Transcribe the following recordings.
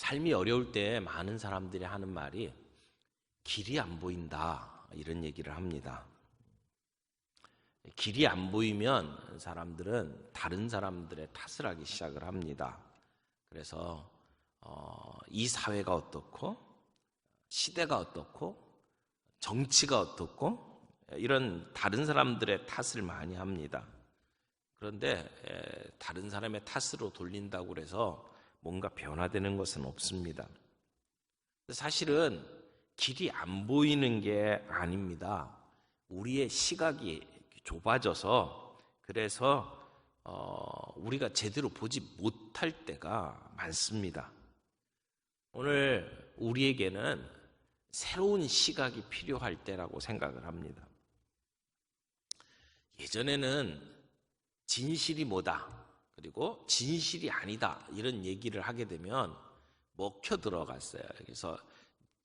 삶이 어려울 때 많은 사람들이 하는 말이 길이 안 보인다, 이런 얘기를 합니다. 길이 안 보이면 사람들은 다른 사람들의 탓을 하기 시작을 합니다. 그래서 이 사회가 어떻고 시대가 어떻고 정치가 어떻고 이런 다른 사람들의 탓을 많이 합니다. 그런데 다른 사람의 탓으로 돌린다고 해서 뭔가 변화되는 것은 없습니다. 사실은 길이 안 보이는 게 아닙니다. 우리의 시각이 좁아져서 그래서 우리가 제대로 보지 못할 때가 많습니다. 오늘 우리에게는 새로운 시각이 필요할 때라고 생각을 합니다. 예전에는 진실이 뭐다, 그리고 진실이 아니다, 이런 얘기를 하게 되면 먹혀 들어갔어요. 그래서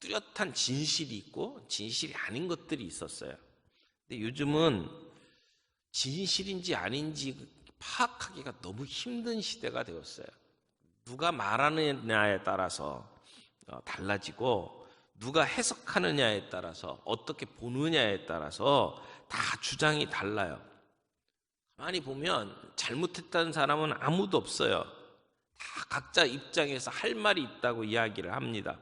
뚜렷한 진실이 있고 진실이 아닌 것들이 있었어요. 근데 요즘은 진실인지 아닌지 파악하기가 너무 힘든 시대가 되었어요. 누가 말하느냐에 따라서 달라지고 누가 해석하느냐에 따라서 어떻게 보느냐에 따라서 다 주장이 달라요. 가만히 보면 잘못했다는 사람은 아무도 없어요. 다 각자 입장에서 할 말이 있다고 이야기를 합니다.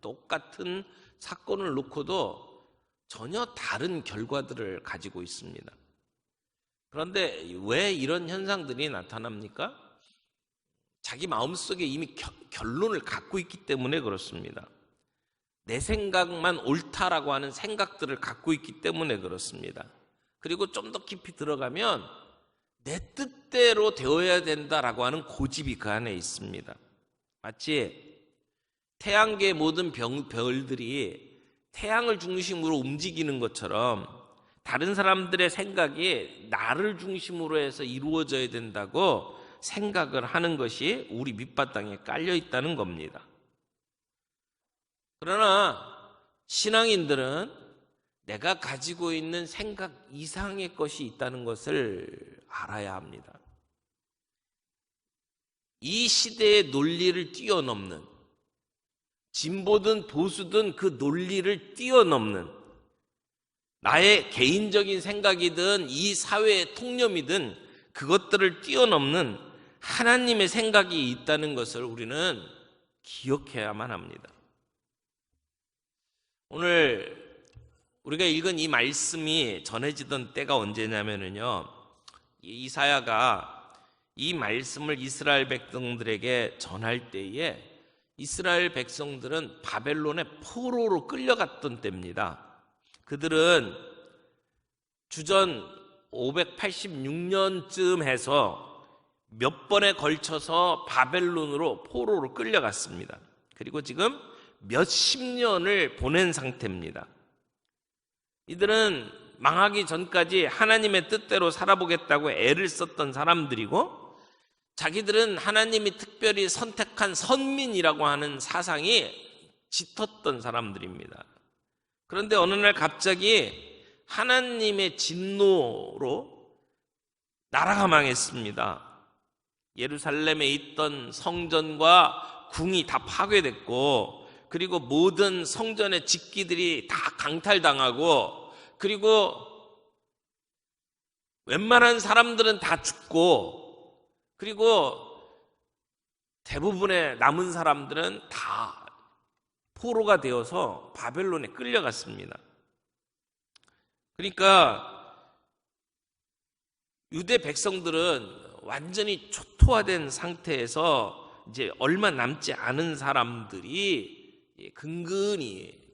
똑같은 사건을 놓고도 전혀 다른 결과들을 가지고 있습니다. 그런데 왜 이런 현상들이 나타납니까? 자기 마음속에 이미 결론을 갖고 있기 때문에 그렇습니다. 내 생각만 옳다라고 하는 생각들을 갖고 있기 때문에 그렇습니다. 그리고 좀 더 깊이 들어가면 내 뜻대로 되어야 된다라고 하는 고집이 그 안에 있습니다. 마치 태양계의 모든 별들이 태양을 중심으로 움직이는 것처럼 다른 사람들의 생각이 나를 중심으로 해서 이루어져야 된다고 생각을 하는 것이 우리 밑바탕에 깔려 있다는 겁니다. 그러나 신앙인들은 내가 가지고 있는 생각 이상의 것이 있다는 것을 알아야 합니다. 이 시대의 논리를 뛰어넘는, 진보든 보수든 그 논리를 뛰어넘는, 나의 개인적인 생각이든 이 사회의 통념이든 그것들을 뛰어넘는 하나님의 생각이 있다는 것을 우리는 기억해야만 합니다. 오늘 우리가 읽은 이 말씀이 전해지던 때가 언제냐면요, 이사야가 이 말씀을 이스라엘 백성들에게 전할 때에 이스라엘 백성들은 바벨론의 포로로 끌려갔던 때입니다. 그들은 주전 586년쯤 해서 몇 번에 걸쳐서 바벨론으로 포로로 끌려갔습니다. 그리고 지금 몇십 년을 보낸 상태입니다. 이들은 망하기 전까지 하나님의 뜻대로 살아보겠다고 애를 썼던 사람들이고, 자기들은 하나님이 특별히 선택한 선민이라고 하는 사상이 짙었던 사람들입니다. 그런데 어느 날 갑자기 하나님의 진노로 나라가 망했습니다. 예루살렘에 있던 성전과 궁이 다 파괴됐고, 그리고 모든 성전의 직기들이 다 강탈당하고, 그리고 웬만한 사람들은 다 죽고, 그리고 대부분의 남은 사람들은 다 포로가 되어서 바벨론에 끌려갔습니다. 그러니까 유대 백성들은 완전히 초토화된 상태에서 이제 얼마 남지 않은 사람들이 근근히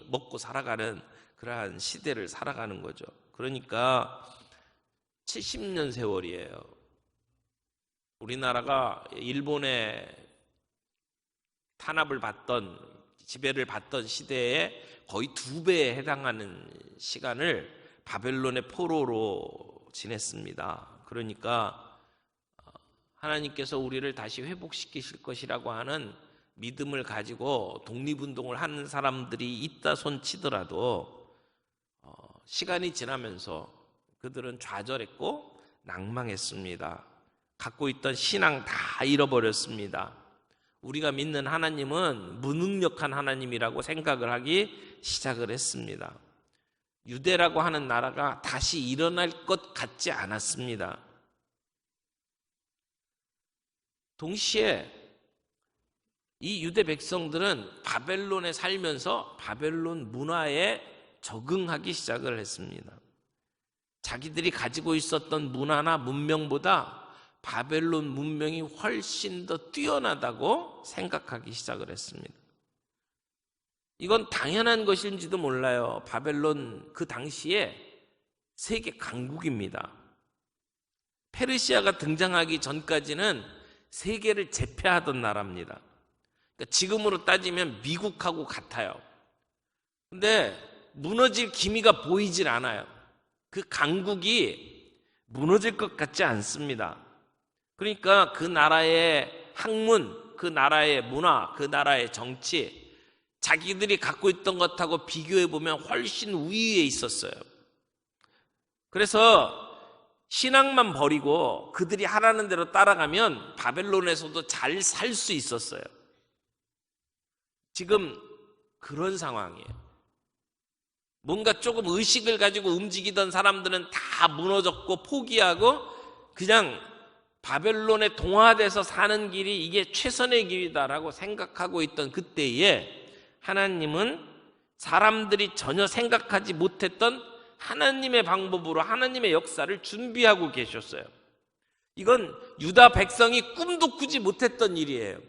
먹고 살아가는 그러한 시대를 살아가는 거죠. 그러니까 70년 세월이에요. 우리나라가 일본의 탄압을 받던, 지배를 받던 시대에 거의 2배에 해당하는 시간을 바벨론의 포로로 지냈습니다. 그러니까 하나님께서 우리를 다시 회복시키실 것이라고 하는 믿음을 가지고 독립운동을 하는 사람들이 있다 손치더라도 시간이 지나면서 그들은 좌절했고 낭망했습니다. 갖고 있던 신앙 다 잃어버렸습니다. 우리가 믿는 하나님은 무능력한 하나님이라고 생각을 하기 시작을 했습니다. 유대라고 하는 나라가 다시 일어날 것 같지 않았습니다. 동시에 이 유대 백성들은 바벨론에 살면서 바벨론 문화에 적응하기 시작을 했습니다. 자기들이 가지고 있었던 문화나 문명보다 바벨론 문명이 훨씬 더 뛰어나다고 생각하기 시작을 했습니다. 이건 당연한 것인지도 몰라요. 바벨론 그 당시에 세계 강국입니다. 페르시아가 등장하기 전까지는 세계를 제패하던 나라입니다. 그러니까 지금으로 따지면 미국하고 같아요. 근데 무너질 기미가 보이질 않아요. 그 강국이 무너질 것 같지 않습니다. 그러니까 그 나라의 학문, 그 나라의 문화, 그 나라의 정치, 자기들이 갖고 있던 것하고 비교해 보면 훨씬 우위에 있었어요. 그래서 신앙만 버리고 그들이 하라는 대로 따라가면 바벨론에서도 잘 살 수 있었어요. 지금 그런 상황이에요. 뭔가 조금 의식을 가지고 움직이던 사람들은 다 무너졌고 포기하고 그냥 바벨론에 동화돼서 사는 길이 이게 최선의 길이다라고 생각하고 있던 그때에 하나님은 사람들이 전혀 생각하지 못했던 하나님의 방법으로 하나님의 역사를 준비하고 계셨어요. 이건 유다 백성이 꿈도 꾸지 못했던 일이에요.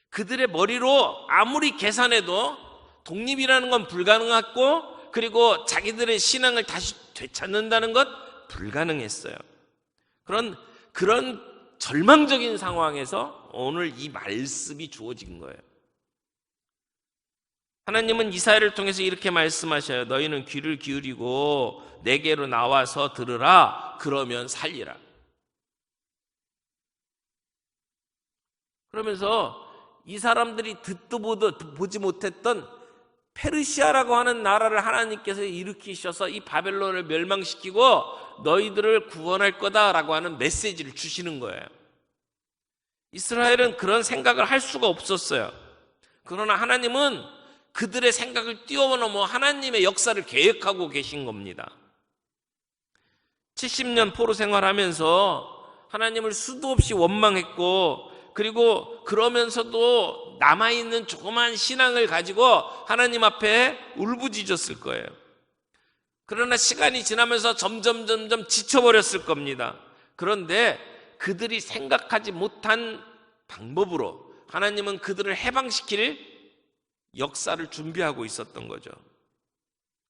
그들의 머리로 아무리 계산해도 독립이라는 건 불가능했고, 그리고 자기들의 신앙을 다시 되찾는다는 것 불가능했어요. 그런 절망적인 상황에서 오늘 이 말씀이 주어진 거예요. 하나님은 이사야를 통해서 이렇게 말씀하셔요. 너희는 귀를 기울이고 내게로 나와서 들으라. 그러면 살리라. 그러면서 이 사람들이 듣도 보지 못했던 페르시아라고 하는 나라를 하나님께서 일으키셔서 이 바벨론을 멸망시키고 너희들을 구원할 거다라고 하는 메시지를 주시는 거예요. 이스라엘은 그런 생각을 할 수가 없었어요. 그러나 하나님은 그들의 생각을 뛰어넘어 하나님의 역사를 계획하고 계신 겁니다. 70년 포로 생활하면서 하나님을 수도 없이 원망했고, 그리고 그러면서도 남아있는 조그만 신앙을 가지고 하나님 앞에 울부짖었을 거예요. 그러나 시간이 지나면서 점점 지쳐버렸을 겁니다. 그런데 그들이 생각하지 못한 방법으로 하나님은 그들을 해방시킬 역사를 준비하고 있었던 거죠.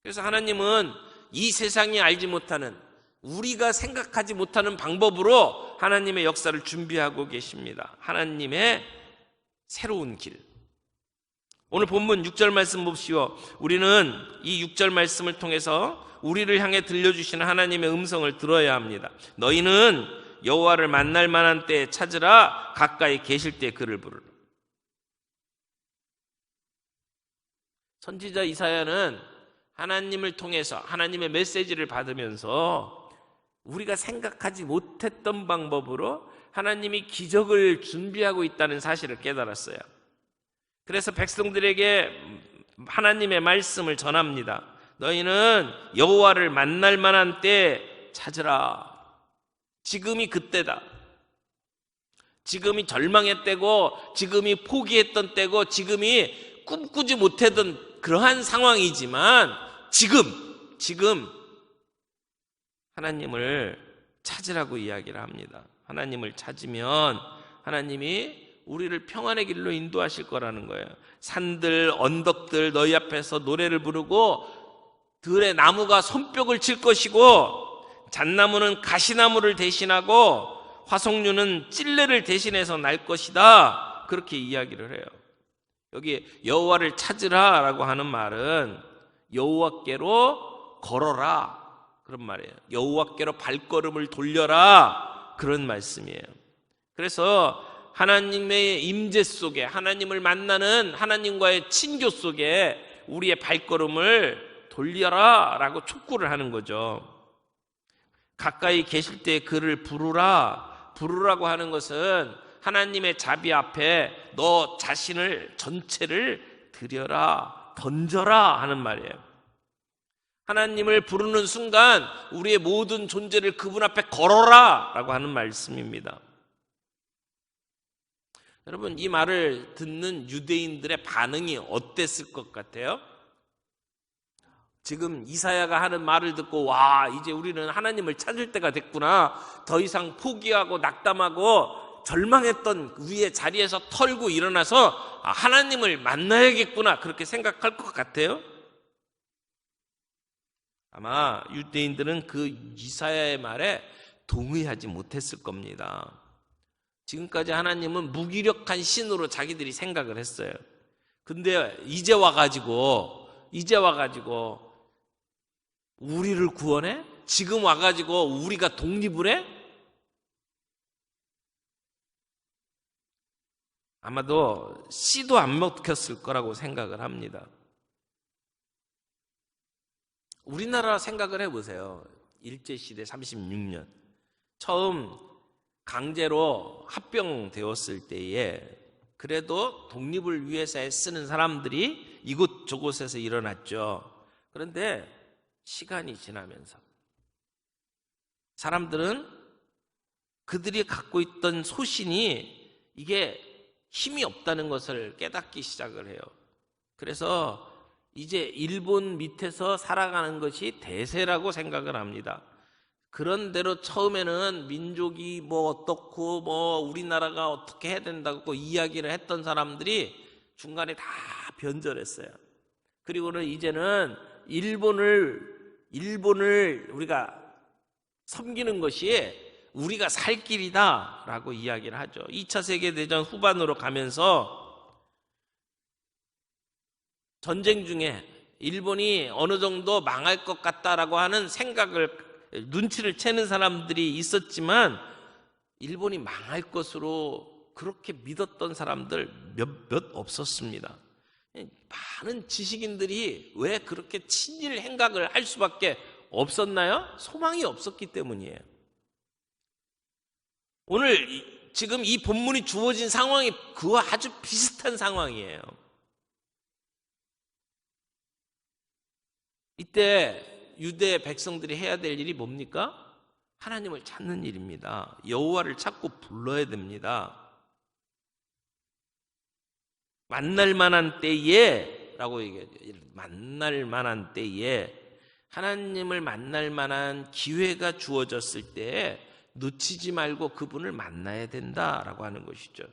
그래서 하나님은 이 세상이 알지 못하는, 우리가 생각하지 못하는 방법으로 하나님의 역사를 준비하고 계십니다. 하나님의 새로운 길. 오늘 본문 6절 말씀 봅시오. 우리는 이 6절 말씀을 통해서 우리를 향해 들려주시는 하나님의 음성을 들어야 합니다. 너희는 여호와를 만날 만한 때에 찾으라. 가까이 계실 때 그를 부르라. 선지자 이사야는 하나님을 통해서 하나님의 메시지를 받으면서 우리가 생각하지 못했던 방법으로 하나님이 기적을 준비하고 있다는 사실을 깨달았어요. 그래서 백성들에게 하나님의 말씀을 전합니다. 너희는 여호와를 만날 만한 때 찾으라. 지금이 그때다. 지금이 절망의 때고, 지금이 포기했던 때고, 지금이 꿈꾸지 못했던 그러한 상황이지만 지금 하나님을 찾으라고 이야기를 합니다. 하나님을 찾으면 하나님이 우리를 평안의 길로 인도하실 거라는 거예요. 산들, 언덕들 너희 앞에서 노래를 부르고 들의 나무가 손뼉을 칠 것이고 잣나무는 가시나무를 대신하고 화석류는 찔레를 대신해서 날 것이다. 그렇게 이야기를 해요. 여기 여호와를 찾으라라고 하는 말은 여호와께로 걸어라 그런 말이에요. 여호와께로 발걸음을 돌려라 그런 말씀이에요. 그래서 하나님의 임재 속에, 하나님을 만나는 하나님과의 친교 속에 우리의 발걸음을 돌려라 라고 촉구를 하는 거죠. 가까이 계실 때 그를 부르라고 하는 것은 하나님의 자비 앞에 너 자신을 전체를 드려라, 던져라 하는 말이에요. 하나님을 부르는 순간 우리의 모든 존재를 그분 앞에 걸어라 라고 하는 말씀입니다. 여러분, 이 말을 듣는 유대인들의 반응이 어땠을 것 같아요? 지금 이사야가 하는 말을 듣고 와, 이제 우리는 하나님을 찾을 때가 됐구나, 더 이상 포기하고 낙담하고 절망했던 위의 자리에서 털고 일어나서 하나님을 만나야겠구나, 그렇게 생각할 것 같아요? 아마 유대인들은 그 이사야의 말에 동의하지 못했을 겁니다. 지금까지 하나님은 무기력한 신으로 자기들이 생각을 했어요. 근데 이제 와가지고 우리를 구원해? 지금 와가지고 우리가 독립을 해? 아마도 씨도 안 먹혔을 거라고 생각을 합니다. 우리나라 생각을 해보세요. 일제시대 36년 처음 강제로 합병되었을 때에 그래도 독립을 위해서 애쓰는 사람들이 이곳저곳에서 일어났죠. 그런데 시간이 지나면서 사람들은 그들이 갖고 있던 소신이 이게 힘이 없다는 것을 깨닫기 시작을 해요. 그래서 이제 일본 밑에서 살아가는 것이 대세라고 생각을 합니다. 그런대로 처음에는 민족이 뭐 어떻고 뭐 우리나라가 어떻게 해야 된다고 이야기를 했던 사람들이 중간에 다 변절했어요. 그리고는 이제는 일본을 우리가 섬기는 것이 우리가 살 길이다라고 이야기를 하죠. 2차 세계대전 후반으로 가면서 전쟁 중에 일본이 어느 정도 망할 것 같다라고 하는 눈치를 채는 사람들이 있었지만 일본이 망할 것으로 그렇게 믿었던 사람들 몇 없었습니다. 많은 지식인들이 왜 그렇게 친일 행각을 할 수밖에 없었나요? 소망이 없었기 때문이에요. 오늘 지금 이 본문이 주어진 상황이 그와 아주 비슷한 상황이에요. 이때 유대 백성들이 해야 될 일이 뭡니까? 하나님을 찾는 일입니다. 여호와를 찾고 불러야 됩니다. 만날 만한 때에 라고 얘기하죠. 만날 만한 때에, 하나님을 만날 만한 기회가 주어졌을 때에 놓치지 말고 그분을 만나야 된다라고 하는 것이죠.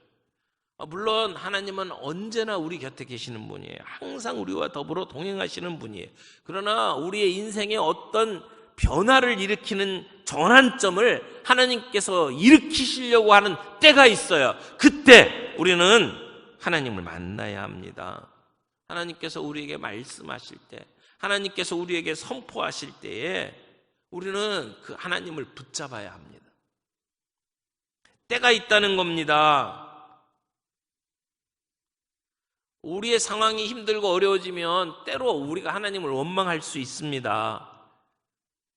물론 하나님은 언제나 우리 곁에 계시는 분이에요. 항상 우리와 더불어 동행하시는 분이에요. 그러나 우리의 인생에 어떤 변화를 일으키는 전환점을 하나님께서 일으키시려고 하는 때가 있어요. 그때 우리는 하나님을 만나야 합니다. 하나님께서 우리에게 말씀하실 때, 하나님께서 우리에게 선포하실 때에 우리는 그 하나님을 붙잡아야 합니다. 때가 있다는 겁니다. 우리의 상황이 힘들고 어려워지면 때로 우리가 하나님을 원망할 수 있습니다.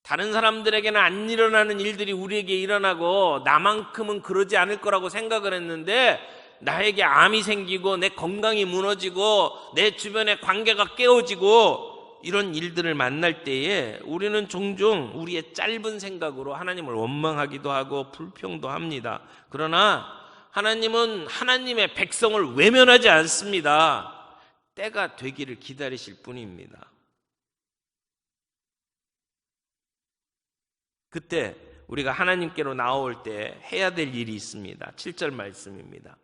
다른 사람들에게는 안 일어나는 일들이 우리에게 일어나고 나만큼은 그러지 않을 거라고 생각을 했는데 나에게 암이 생기고 내 건강이 무너지고 내 주변의 관계가 깨어지고 이런 일들을 만날 때에 우리는 종종 우리의 짧은 생각으로 하나님을 원망하기도 하고 불평도 합니다. 그러나 하나님은 하나님의 백성을 외면하지 않습니다. 때가 되기를 기다리실 뿐입니다. 그때 우리가 하나님께로 나올 때 해야 될 일이 있습니다. 7절 말씀입니다.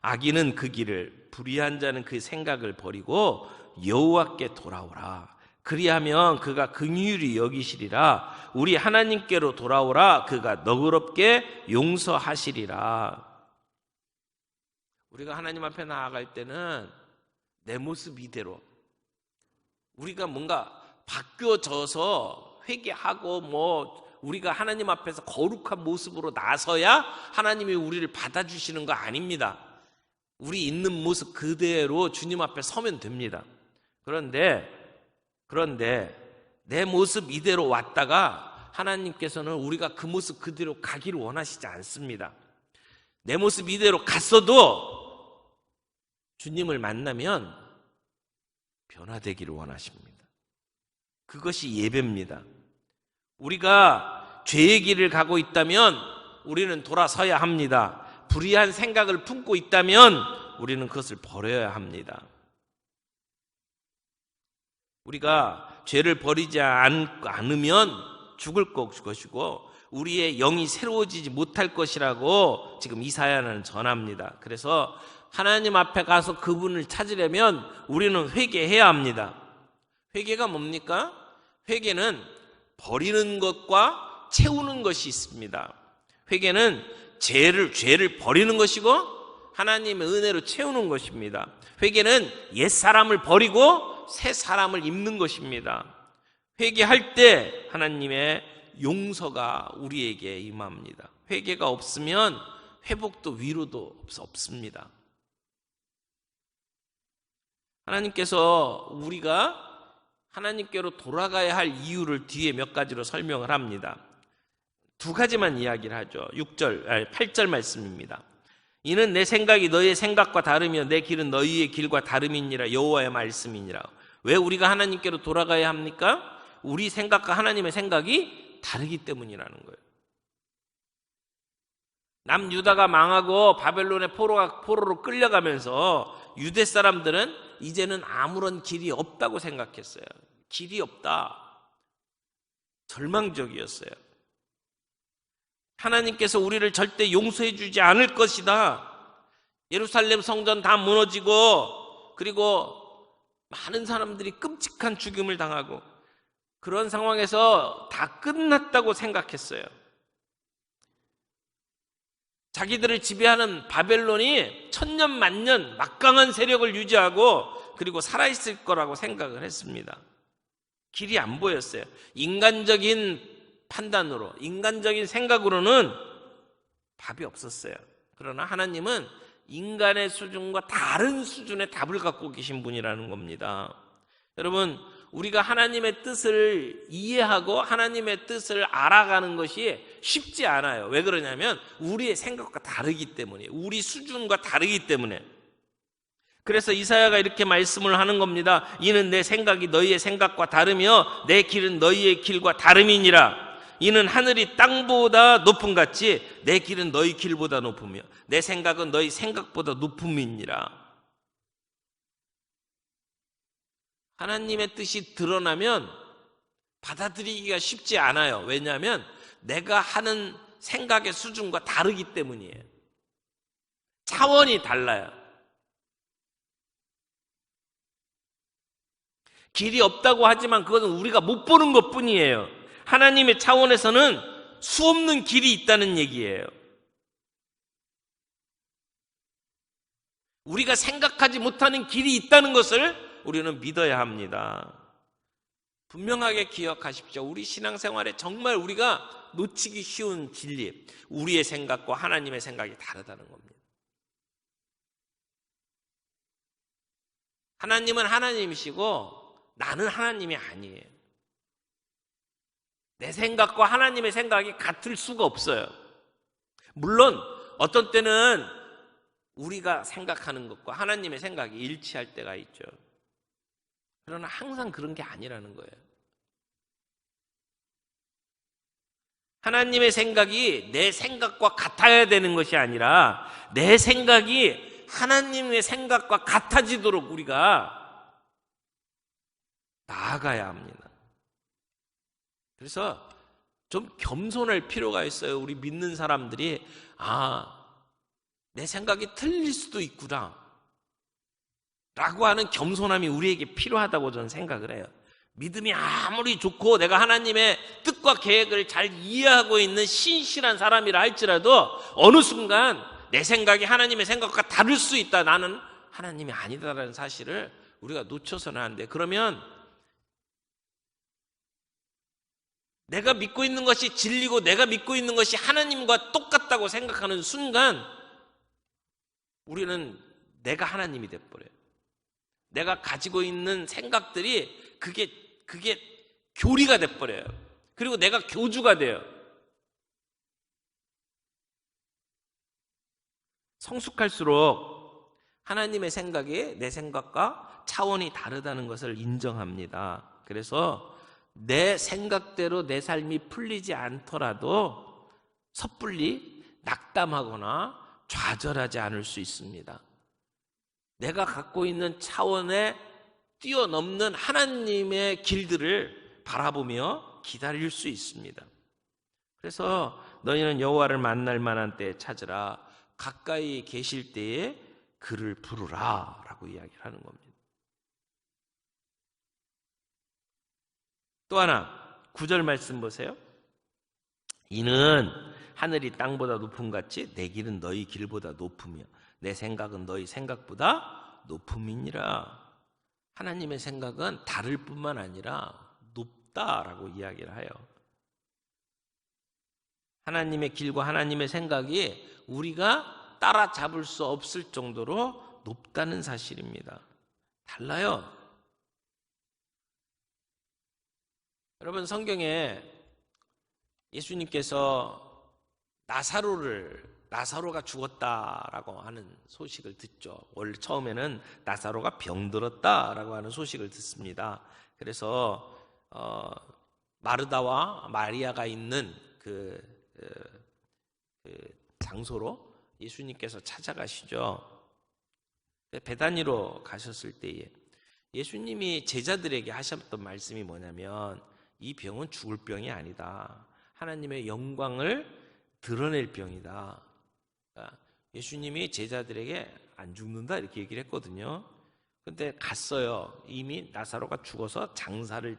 악인은 그 길을, 불의한 자는 그 생각을 버리고 여호와께 돌아오라. 그리하면 그가 긍휼히 여기시리라. 우리 하나님께로 돌아오라. 그가 너그럽게 용서하시리라. 우리가 하나님 앞에 나아갈 때는 내 모습 이대로 우리가 뭔가 바뀌어져서 회개하고 우리가 하나님 앞에서 거룩한 모습으로 나서야 하나님이 우리를 받아주시는 거 아닙니다. 우리 있는 모습 그대로 주님 앞에 서면 됩니다. 그런데 내 모습 이대로 왔다가 하나님께서는 우리가 그 모습 그대로 가기를 원하시지 않습니다. 내 모습 이대로 갔어도 주님을 만나면 변화되기를 원하십니다. 그것이 예배입니다. 우리가 죄의 길을 가고 있다면 우리는 돌아서야 합니다. 불의한 생각을 품고 있다면 우리는 그것을 버려야 합니다. 우리가 죄를 버리지 않으면 죽을 것이고 우리의 영이 새로워지지 못할 것이라고 지금 이사야는 전합니다. 그래서 하나님 앞에 가서 그분을 찾으려면 우리는 회개해야 합니다. 회개가 뭡니까? 회개는 버리는 것과 채우는 것이 있습니다. 회개는 죄를 버리는 것이고 하나님의 은혜로 채우는 것입니다. 회개는 옛사람을 버리고 새 사람을 입는 것입니다. 회개할 때 하나님의 용서가 우리에게 임합니다. 회개가 없으면 회복도 위로도 없습니다. 하나님께서 우리가 하나님께로 돌아가야 할 이유를 뒤에 몇 가지로 설명을 합니다. 두 가지만 이야기를 하죠. 8절 말씀입니다. 이는 내 생각이 너희의 생각과 다르며 내 길은 너희의 길과 다름이니라. 여호와의 말씀이니라. 왜 우리가 하나님께로 돌아가야 합니까? 우리 생각과 하나님의 생각이 다르기 때문이라는 거예요. 남유다가 망하고 바벨론의 포로로 끌려가면서 유대 사람들은 이제는 아무런 길이 없다고 생각했어요. 길이 없다. 절망적이었어요. 하나님께서 우리를 절대 용서해 주지 않을 것이다. 예루살렘 성전 다 무너지고 그리고 많은 사람들이 끔찍한 죽임을 당하고 그런 상황에서 다 끝났다고 생각했어요. 자기들을 지배하는 바벨론이 천년 만년 막강한 세력을 유지하고 그리고 살아있을 거라고 생각을 했습니다. 길이 안 보였어요. 인간적인 판단으로, 인간적인 생각으로는 답이 없었어요. 그러나 하나님은 인간의 수준과 다른 수준의 답을 갖고 계신 분이라는 겁니다. 여러분, 우리가 하나님의 뜻을 이해하고 하나님의 뜻을 알아가는 것이 쉽지 않아요. 왜 그러냐면 우리의 생각과 다르기 때문이에요. 우리 수준과 다르기 때문에. 그래서 이사야가 이렇게 말씀을 하는 겁니다. 이는 내 생각이 너희의 생각과 다르며 내 길은 너희의 길과 다름이니라. 이는 하늘이 땅보다 높음 같이 내 길은 너희 길보다 높으며 내 생각은 너희 생각보다 높음이니라. 하나님의 뜻이 드러나면 받아들이기가 쉽지 않아요. 왜냐하면 내가 하는 생각의 수준과 다르기 때문이에요. 차원이 달라요. 길이 없다고 하지만 그것은 우리가 못 보는 것뿐이에요. 하나님의 차원에서는 수없는 길이 있다는 얘기예요. 우리가 생각하지 못하는 길이 있다는 것을 우리는 믿어야 합니다. 분명하게 기억하십시오. 우리 신앙생활에 정말 우리가 놓치기 쉬운 진리, 우리의 생각과 하나님의 생각이 다르다는 겁니다. 하나님은 하나님이시고 나는 하나님이 아니에요. 내 생각과 하나님의 생각이 같을 수가 없어요. 물론 어떤 때는 우리가 생각하는 것과 하나님의 생각이 일치할 때가 있죠. 그러나 항상 그런 게 아니라는 거예요. 하나님의 생각이 내 생각과 같아야 되는 것이 아니라 내 생각이 하나님의 생각과 같아지도록 우리가 나아가야 합니다. 그래서 좀 겸손할 필요가 있어요. 우리 믿는 사람들이 내 생각이 틀릴 수도 있구나 라고 하는 겸손함이 우리에게 필요하다고 저는 생각을 해요. 믿음이 아무리 좋고 내가 하나님의 뜻과 계획을 잘 이해하고 있는 신실한 사람이라 할지라도 어느 순간 내 생각이 하나님의 생각과 다를 수 있다. 나는 하나님이 아니다라는 사실을 우리가 놓쳐서는 안 돼. 그러면 내가 믿고 있는 것이 진리고 내가 믿고 있는 것이 하나님과 똑같다고 생각하는 순간 우리는 내가 하나님이 돼버려요. 내가 가지고 있는 생각들이 그게 교리가 돼버려요. 그리고 내가 교주가 돼요. 성숙할수록 하나님의 생각이 내 생각과 차원이 다르다는 것을 인정합니다. 그래서 내 생각대로 내 삶이 풀리지 않더라도 섣불리 낙담하거나 좌절하지 않을 수 있습니다. 내가 갖고 있는 차원에 뛰어넘는 하나님의 길들을 바라보며 기다릴 수 있습니다. 그래서 너희는 여호와를 만날 만한 때에 찾으라. 가까이 계실 때에 그를 부르라 라고 이야기를 하는 겁니다. 또 하나 9절 말씀 보세요. 이는 하늘이 땅보다 높음 같이 내 길은 너희 길보다 높으며 내 생각은 너희 생각보다 높음이니라. 하나님의 생각은 다를 뿐만 아니라 높다라고 이야기를 해요. 하나님의 길과 하나님의 생각이 우리가 따라잡을 수 없을 정도로 높다는 사실입니다. 달라요. 여러분, 성경에 예수님께서 나사로가 죽었다라고 하는 소식을 듣죠. 원래 처음에는 나사로가 병들었다라고 하는 소식을 듣습니다. 그래서 마르다와 마리아가 있는 그 장소로 예수님께서 찾아가시죠. 베다니로 가셨을 때에 예수님이 제자들에게 하셨던 말씀이 뭐냐면 이 병은 죽을 병이 아니다. 하나님의 영광을 드러낼 병이다. 그러니까 예수님이 제자들에게 안 죽는다 이렇게 얘기를 했거든요. 근데 갔어요. 이미 나사로가 죽어서 장사를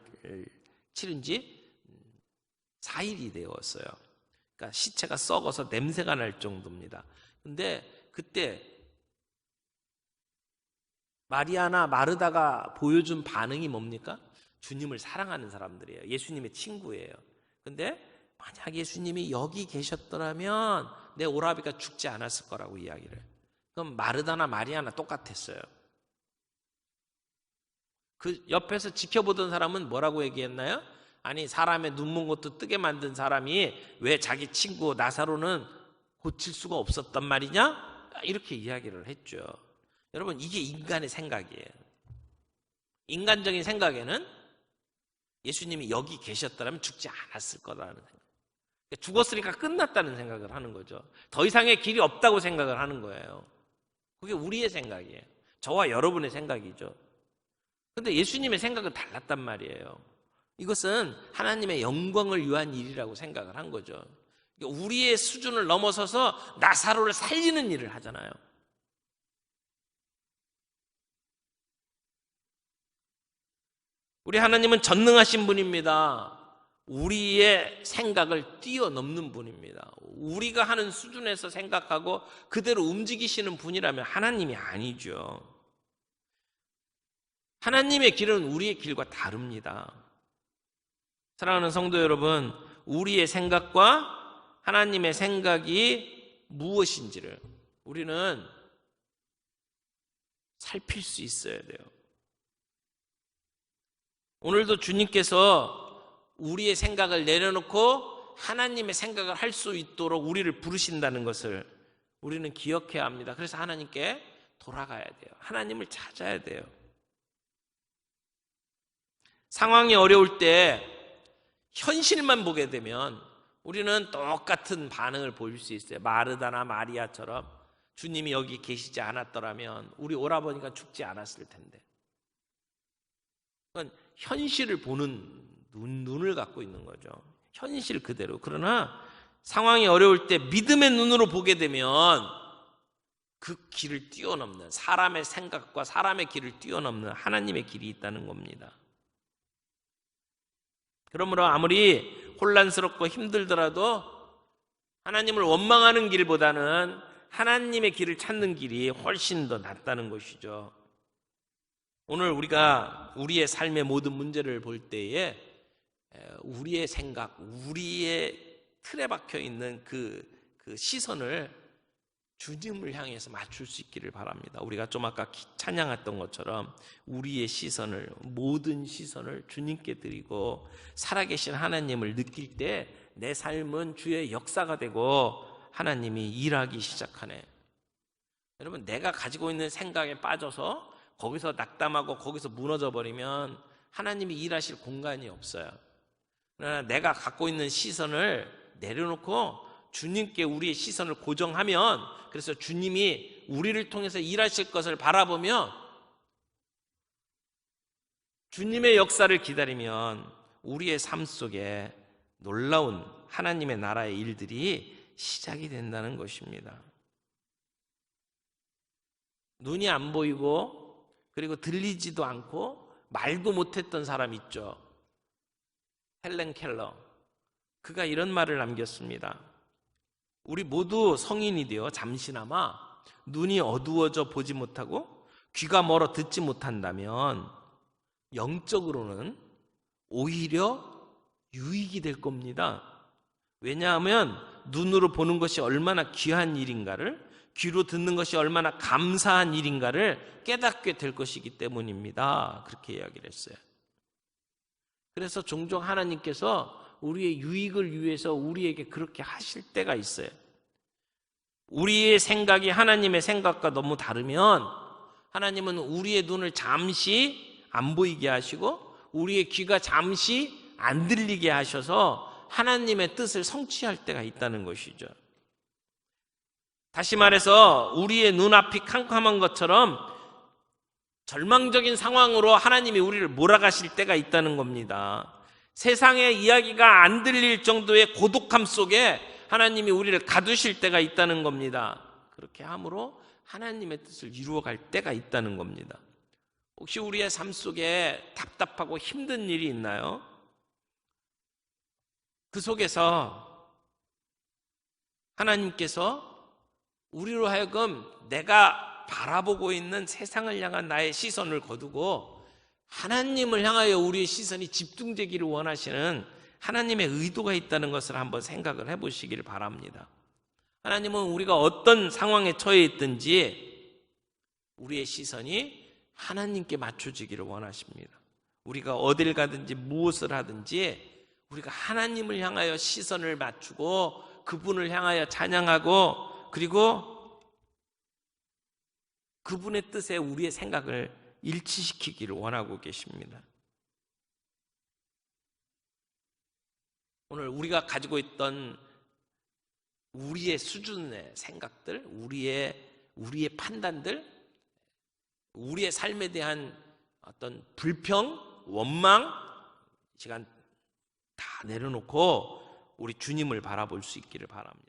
치른 지 4일이 되었어요. 그러니까 시체가 썩어서 냄새가 날 정도입니다. 근데 그때 마리아나 마르다가 보여준 반응이 뭡니까? 주님을 사랑하는 사람들이에요. 예수님의 친구예요. 근데 만약 예수님이 여기 계셨더라면 내 오라비가 죽지 않았을 거라고 이야기를. 그럼 마르다나 마리아나 똑같았어요. 그 옆에서 지켜보던 사람은 뭐라고 얘기했나요? 아니, 사람의 눈먼 것도 뜨게 만든 사람이 왜 자기 친구 나사로는 고칠 수가 없었단 말이냐? 이렇게 이야기를 했죠. 여러분, 이게 인간의 생각이에요. 인간적인 생각에는 예수님이 여기 계셨다면 죽지 않았을 거라는 생각. 죽었으니까 끝났다는 생각을 하는 거죠. 더 이상의 길이 없다고 생각을 하는 거예요. 그게 우리의 생각이에요. 저와 여러분의 생각이죠. 근데 예수님의 생각은 달랐단 말이에요. 이것은 하나님의 영광을 위한 일이라고 생각을 한 거죠. 우리의 수준을 넘어서서 나사로를 살리는 일을 하잖아요. 우리 하나님은 전능하신 분입니다. 우리의 생각을 뛰어넘는 분입니다. 우리가 하는 수준에서 생각하고 그대로 움직이시는 분이라면 하나님이 아니죠. 하나님의 길은 우리의 길과 다릅니다. 사랑하는 성도 여러분, 우리의 생각과 하나님의 생각이 무엇인지를 우리는 살필 수 있어야 돼요. 오늘도 주님께서 우리의 생각을 내려놓고 하나님의 생각을 할 수 있도록 우리를 부르신다는 것을 우리는 기억해야 합니다. 그래서 하나님께 돌아가야 돼요. 하나님을 찾아야 돼요. 상황이 어려울 때 현실만 보게 되면 우리는 똑같은 반응을 보일 수 있어요. 마르다나 마리아처럼 주님이 여기 계시지 않았더라면 우리 오라버니가 죽지 않았을 텐데. 그건 현실을 보는 눈을 갖고 있는 거죠. 현실 그대로. 그러나 상황이 어려울 때 믿음의 눈으로 보게 되면 그 길을 뛰어넘는, 사람의 생각과 사람의 길을 뛰어넘는 하나님의 길이 있다는 겁니다. 그러므로 아무리 혼란스럽고 힘들더라도 하나님을 원망하는 길보다는 하나님의 길을 찾는 길이 훨씬 더 낫다는 것이죠. 오늘 우리가 우리의 삶의 모든 문제를 볼 때에 우리의 생각, 우리의 틀에 박혀 있는 그 시선을 주님을 향해서 맞출 수 있기를 바랍니다. 우리가 좀 아까 찬양했던 것처럼 우리의 시선을, 모든 시선을 주님께 드리고 살아계신 하나님을 느낄 때 내 삶은 주의 역사가 되고 하나님이 일하기 시작하네. 여러분, 내가 가지고 있는 생각에 빠져서 거기서 낙담하고 거기서 무너져 버리면 하나님이 일하실 공간이 없어요. 그러나 내가 갖고 있는 시선을 내려놓고 주님께 우리의 시선을 고정하면, 그래서 주님이 우리를 통해서 일하실 것을 바라보며 주님의 역사를 기다리면 우리의 삶 속에 놀라운 하나님의 나라의 일들이 시작이 된다는 것입니다. 눈이 안 보이고 그리고 들리지도 않고 말도 못했던 사람 있죠. 헬렌 켈러. 그가 이런 말을 남겼습니다. 우리 모두 성인이 되어 잠시나마 눈이 어두워져 보지 못하고 귀가 멀어 듣지 못한다면 영적으로는 오히려 유익이 될 겁니다. 왜냐하면 눈으로 보는 것이 얼마나 귀한 일인가를, 귀로 듣는 것이 얼마나 감사한 일인가를 깨닫게 될 것이기 때문입니다. 그렇게 이야기를 했어요. 그래서 종종 하나님께서 우리의 유익을 위해서 우리에게 그렇게 하실 때가 있어요. 우리의 생각이 하나님의 생각과 너무 다르면 하나님은 우리의 눈을 잠시 안 보이게 하시고 우리의 귀가 잠시 안 들리게 하셔서 하나님의 뜻을 성취할 때가 있다는 것이죠. 다시 말해서 우리의 눈앞이 캄캄한 것처럼 절망적인 상황으로 하나님이 우리를 몰아가실 때가 있다는 겁니다. 세상의 이야기가 안 들릴 정도의 고독함 속에 하나님이 우리를 가두실 때가 있다는 겁니다. 그렇게 함으로 하나님의 뜻을 이루어갈 때가 있다는 겁니다. 혹시 우리의 삶 속에 답답하고 힘든 일이 있나요? 그 속에서 하나님께서 우리로 하여금 내가 바라보고 있는 세상을 향한 나의 시선을 거두고 하나님을 향하여 우리의 시선이 집중되기를 원하시는 하나님의 의도가 있다는 것을 한번 생각을 해보시길 바랍니다. 하나님은 우리가 어떤 상황에 처해 있든지 우리의 시선이 하나님께 맞춰지기를 원하십니다. 우리가 어딜 가든지 무엇을 하든지 우리가 하나님을 향하여 시선을 맞추고 그분을 향하여 찬양하고 그리고 그분의 뜻에 우리의 생각을 일치시키기를 원하고 계십니다. 오늘 우리가 가지고 있던 우리의 수준의 생각들, 우리의 판단들, 우리의 삶에 대한 어떤 불평, 원망, 시간 다 내려놓고 우리 주님을 바라볼 수 있기를 바랍니다.